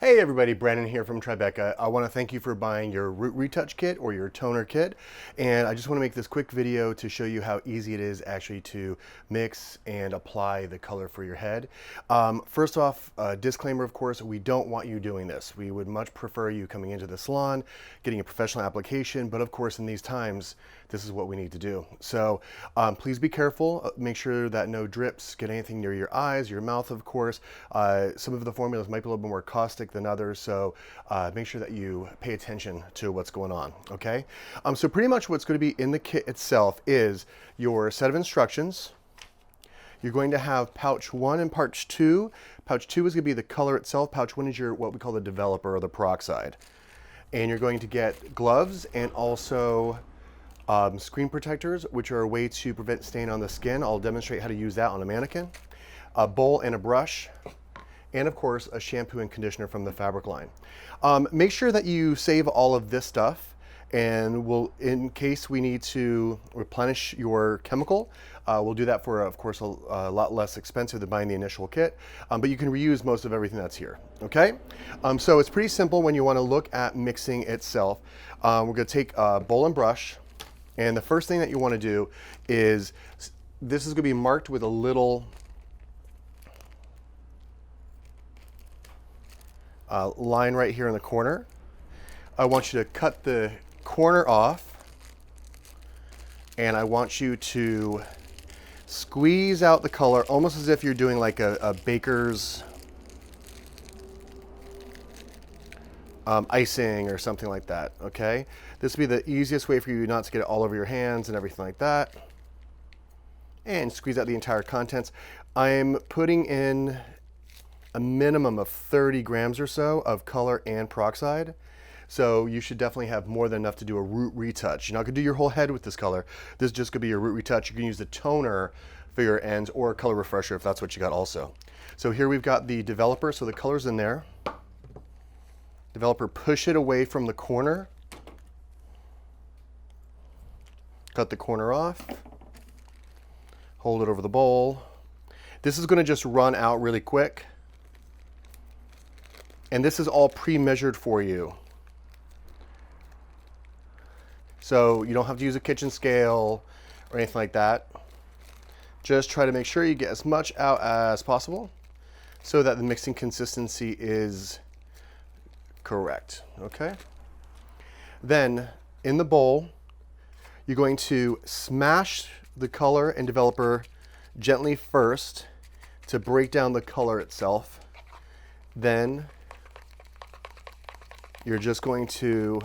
Hey everybody, Brandon here from Tribeca. I want to thank you for buying your Root Retouch kit or your toner kit. And I just want to make this quick video to show you how easy it is actually to mix and apply the color for your head. First off, disclaimer of course, we don't want you doing this. We would much prefer you coming into the salon, getting a professional application, but of course in these times, this is what we need to do. So please be careful, make sure that no drips get anything near your eyes, your mouth of course. Some of the formulas might be a little bit more caustic than others, so make sure that you pay attention to what's going on, okay? So pretty much what's going to be in the kit itself is your set of instructions. You're going to have pouch 1 and pouch 2. Pouch 2 is going to be the color itself. Pouch 1 is your what we call the developer or the peroxide. And you're going to get gloves and also screen protectors, which are a way to prevent stain on the skin. I'll demonstrate how to use that on a mannequin. A bowl and a brush, and of course a shampoo and conditioner from the fabric line. Make sure that you save all of this stuff, and in case we need to replenish your chemical, we'll do that for, of course, a lot less expensive than buying the initial kit, but you can reuse most of everything that's here, okay? So it's pretty simple when you want to look at mixing itself. We're going to take a bowl and brush, and the first thing that you want to do is, this is going to be marked with a little line right here in the corner. I want you to cut the corner off, and I want you to squeeze out the color almost as if you're doing like a baker's icing or something like that, okay? This would be the easiest way for you not to get it all over your hands and everything like that. And squeeze out the entire contents. I'm putting in a minimum of 30 grams or so of color and peroxide. So you should definitely have more than enough to do a root retouch. You're not gonna do your whole head with this color. This is just gonna be your root retouch. You can use the toner for your ends or a color refresher if that's what you got also. So here we've got the developer, so the color's in there. Developer, push it away from the corner. Cut the corner off. Hold it over the bowl. This is gonna just run out really quick. And this is all pre-measured for you. So you don't have to use a kitchen scale or anything like that. Just try to make sure you get as much out as possible so that the mixing consistency is correct, okay? Then in the bowl, you're going to smash the color and developer gently first to break down the color itself. Then you're just going to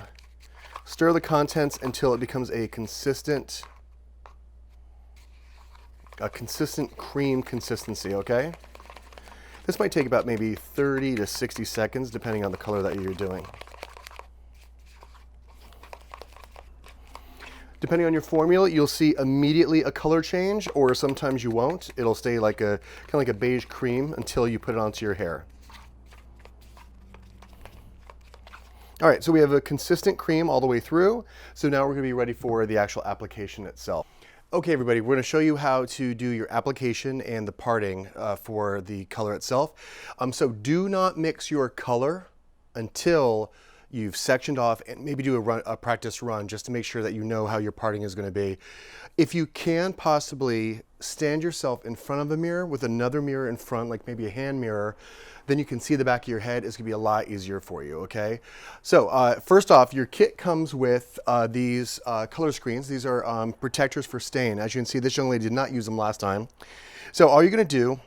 stir the contents until it becomes a consistent cream consistency, okay? This might take about maybe 30 to 60 seconds depending on the color that you're doing. Depending on your formula, you'll see immediately a color change, or sometimes you won't. It'll stay like kind of like a beige cream until you put it onto your hair. All right, so we have a consistent cream all the way through. So now we're gonna be ready for the actual application itself. Okay, everybody, we're gonna show you how to do your application and the parting for the color itself. So do not mix your color until you've sectioned off, and maybe do a practice run just to make sure that you know how your parting is gonna be. If you can possibly stand yourself in front of a mirror with another mirror in front, like maybe a hand mirror, then you can see the back of your head. It's gonna be a lot easier for you, okay? So first off, your kit comes with these color screens. These are protectors for stain. As you can see, this young lady did not use them last time. So all you're gonna do,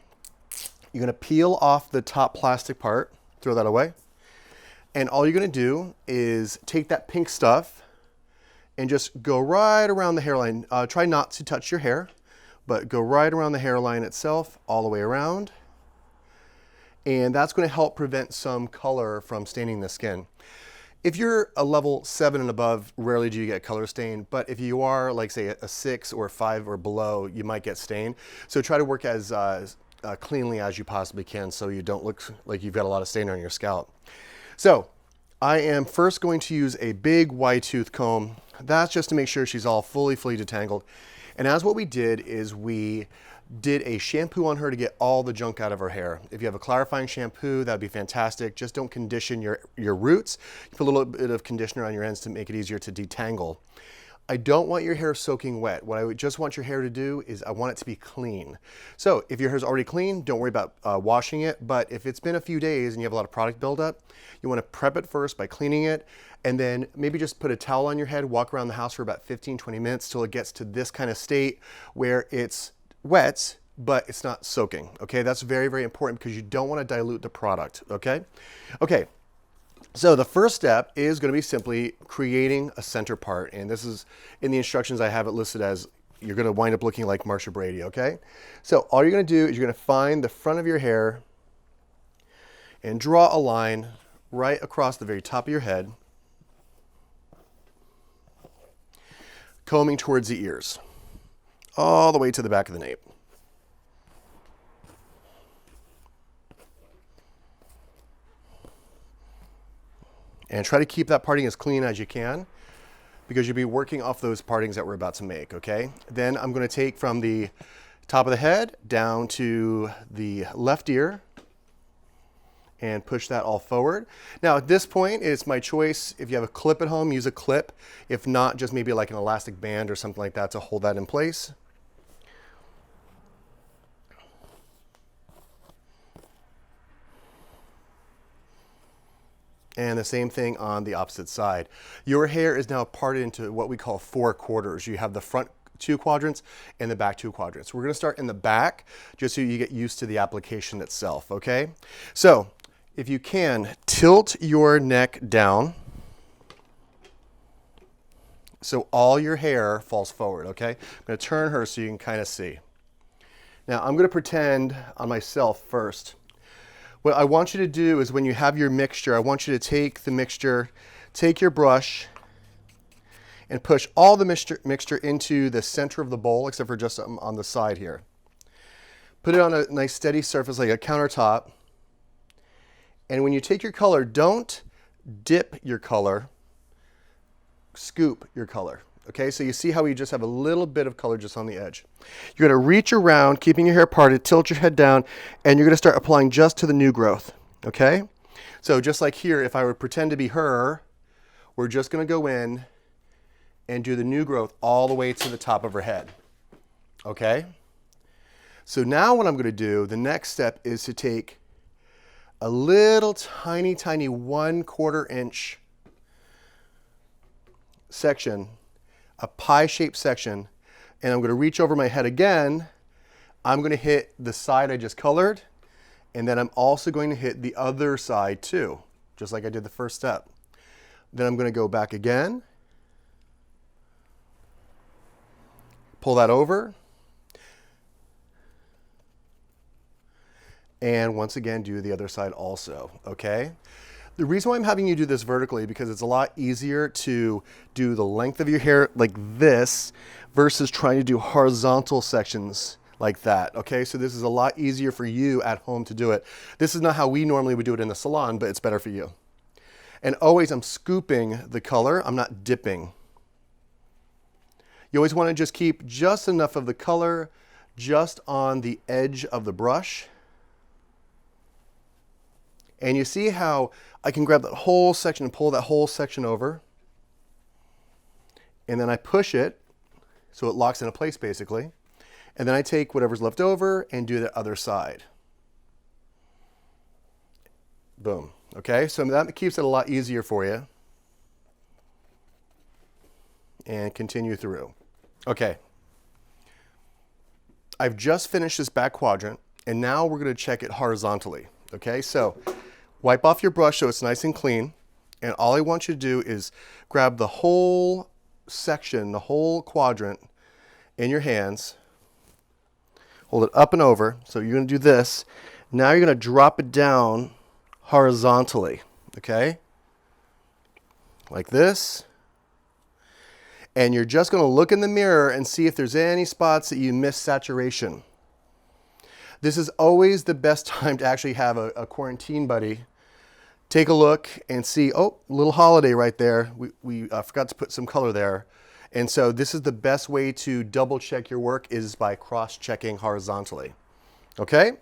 you're gonna peel off the top plastic part, throw that away. And all you're gonna do is take that pink stuff and just go right around the hairline. Try not to touch your hair, but go right around the hairline itself, all the way around. And that's gonna help prevent some color from staining the skin. If you're a level 7 and above, rarely do you get color stain, but if you are like say a 6 or 5 or below, you might get stained. So try to work as cleanly as you possibly can so you don't look like you've got a lot of stain on your scalp. So I am first going to use a big wide tooth comb. That's just to make sure she's all fully detangled. And as what we did is we did a shampoo on her to get all the junk out of her hair. If you have a clarifying shampoo, that'd be fantastic. Just don't condition your roots. Put a little bit of conditioner on your ends to make it easier to detangle. I don't want your hair soaking wet. What I would just want your hair to do is I want it to be clean. So if your hair is already clean, don't worry about washing it. But if it's been a few days and you have a lot of product buildup, you want to prep it first by cleaning it, and then maybe just put a towel on your head, walk around the house for about 15-20 minutes till it gets to this kind of state where it's wet, but it's not soaking. Okay, that's very, very important because you don't want to dilute the product. Okay. So the first step is going to be simply creating a center part. And this is in the instructions, I have it listed as you're going to wind up looking like Marsha Brady, okay? So all you're going to do is you're going to find the front of your hair and draw a line right across the very top of your head, combing towards the ears, all the way to the back of the nape. And try to keep that parting as clean as you can because you'll be working off those partings that we're about to make, okay? Then I'm gonna take from the top of the head down to the left ear and push that all forward. Now at this point, it's my choice. If you have a clip at home, use a clip. If not, just maybe like an elastic band or something like that to hold that in place. And the same thing on the opposite side. Your hair is now parted into what we call 4 quarters. You have the front 2 quadrants and the back 2 quadrants. We're gonna start in the back just so you get used to the application itself, okay? So if you can, tilt your neck down so all your hair falls forward, okay? I'm gonna turn her so you can kind of see. Now I'm gonna pretend on myself first. What I want you to do is when you have your mixture, I want you to take the mixture, take your brush, and push all the mixture into the center of the bowl, except for just on the side here. Put it on a nice steady surface like a countertop. And when you take your color, don't dip your color, scoop your color. Okay, so you see how we just have a little bit of color just on the edge. You're gonna reach around, keeping your hair parted, tilt your head down, and you're gonna start applying just to the new growth, okay? So just like here, if I would pretend to be her, we're just gonna go in and do the new growth all the way to the top of her head, okay? So now what I'm gonna do, the next step is to take a little tiny 1/4 inch section, a pie-shaped section, and I'm going to reach over my head again. I'm going to hit the side I just colored, and then I'm also going to hit the other side too, just like I did the first step. Then I'm going to go back again, pull that over, and once again do the other side also, okay? The reason why I'm having you do this vertically because it's a lot easier to do the length of your hair like this versus trying to do horizontal sections like that, okay? So this is a lot easier for you at home to do it. This is not how we normally would do it in the salon, but it's better for you. And always I'm scooping the color, I'm not dipping. You always want to just keep just enough of the color just on the edge of the brush. And you see how I can grab that whole section and pull that whole section over. And then I push it so it locks into place basically. And then I take whatever's left over and do the other side. Boom. Okay, so that keeps it a lot easier for you. And continue through. Okay. I've just finished this back quadrant and now we're going to check it horizontally. Okay, so wipe off your brush so it's nice and clean. And all I want you to do is grab the whole section, the whole quadrant in your hands. Hold it up and over. So you're going to do this. Now you're going to drop it down horizontally. Okay? Like this. And you're just going to look in the mirror and see if there's any spots that you miss saturation. This is always the best time to actually have a quarantine buddy take a look and see, oh, little holiday right there. We forgot to put some color there. And so this is the best way to double check your work is by cross-checking horizontally. Okay,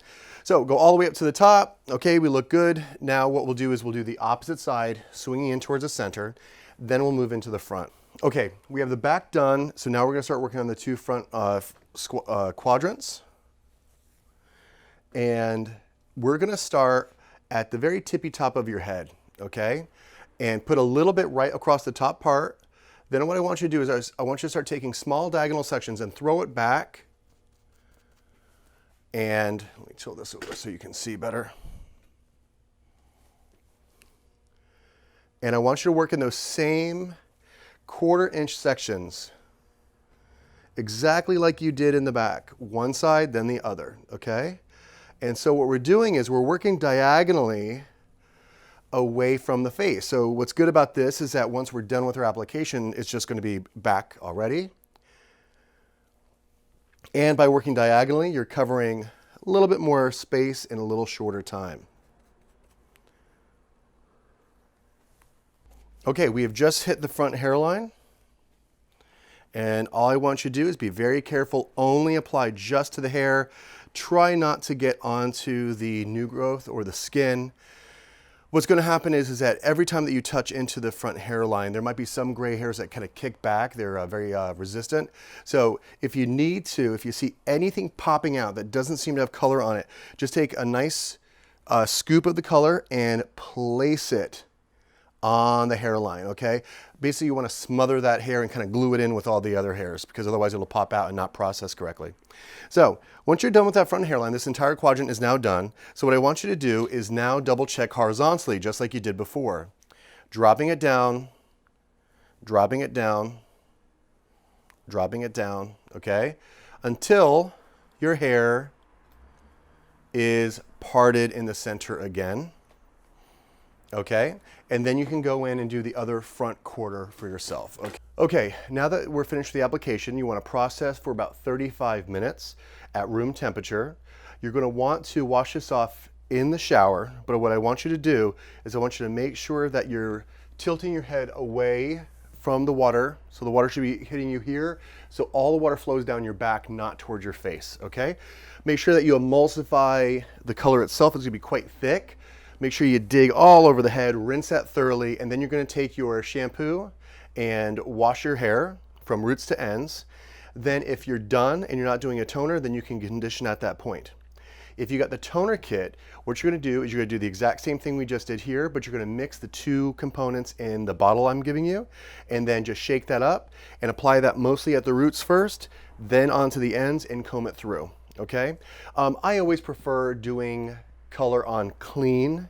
so go all the way up to the top. Okay, we look good. Now what we'll do is we'll do the opposite side, swinging in towards the center. Then we'll move into the front. Okay, we have the back done. So now we're gonna start working on the two front quadrants. And we're gonna start at the very tippy top of your head, okay? And put a little bit right across the top part. Then what I want you to do is I want you to start taking small diagonal sections and throw it back. And let me tilt this over so you can see better. And I want you to work in those same 1/4 inch sections, exactly like you did in the back. One side, then the other, okay? And so what we're doing is we're working diagonally away from the face. So what's good about this is that once we're done with our application, it's just going to be back already. And by working diagonally, you're covering a little bit more space in a little shorter time. Okay, we have just hit the front hairline. And all I want you to do is be very careful, only apply just to the hair. Try not to get onto the new growth or the skin. What's going to happen is that every time that you touch into the front hairline, there might be some gray hairs that kind of kick back. They're very resistant. So if you need to, if you see anything popping out that doesn't seem to have color on it, just take a nice scoop of the color and place it on the hairline, okay? Basically, you want to smother that hair and kind of glue it in with all the other hairs because otherwise it'll pop out and not process correctly. So once you're done with that front hairline, this entire quadrant is now done. So what I want you to do is now double check horizontally, just like you did before. Dropping it down, dropping it down, dropping it down, okay? Until your hair is parted in the center again. Okay, and then you can go in and do the other front 1/4 for yourself. Okay, now that we're finished with the application, you want to process for about 35 minutes at room temperature. You're going to want to wash this off in the shower, but what I want you to do is I want you to make sure that you're tilting your head away from the water. So the water should be hitting you here. So all the water flows down your back, not towards your face, okay? Make sure that you emulsify the color itself. It's going to be quite thick. Make sure you dig all over the head, rinse that thoroughly, and then you're going to take your shampoo and wash your hair from roots to ends. Then if you're done and you're not doing a toner, then you can condition at that point. If you got the toner kit, what you're going to do is you're going to do the exact same thing we just did here, but you're going to mix the two components in the bottle I'm giving you, and then just shake that up and apply that mostly at the roots first, then onto the ends and comb it through, okay? I always prefer doing color on clean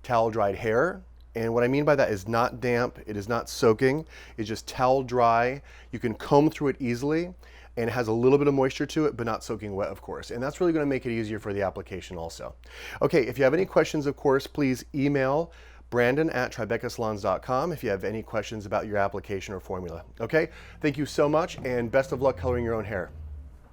towel dried hair, and what I mean by that is not damp, it is not soaking, it's just towel dry. You can comb through it easily, and it has a little bit of moisture to it, but not soaking wet, of course, and that's really going to make it easier for the application also. Okay, if you have any questions, of course, please email Brandon@TribecaSalons.com if you have any questions about your application or formula. Okay, thank you so much, and best of luck coloring your own hair.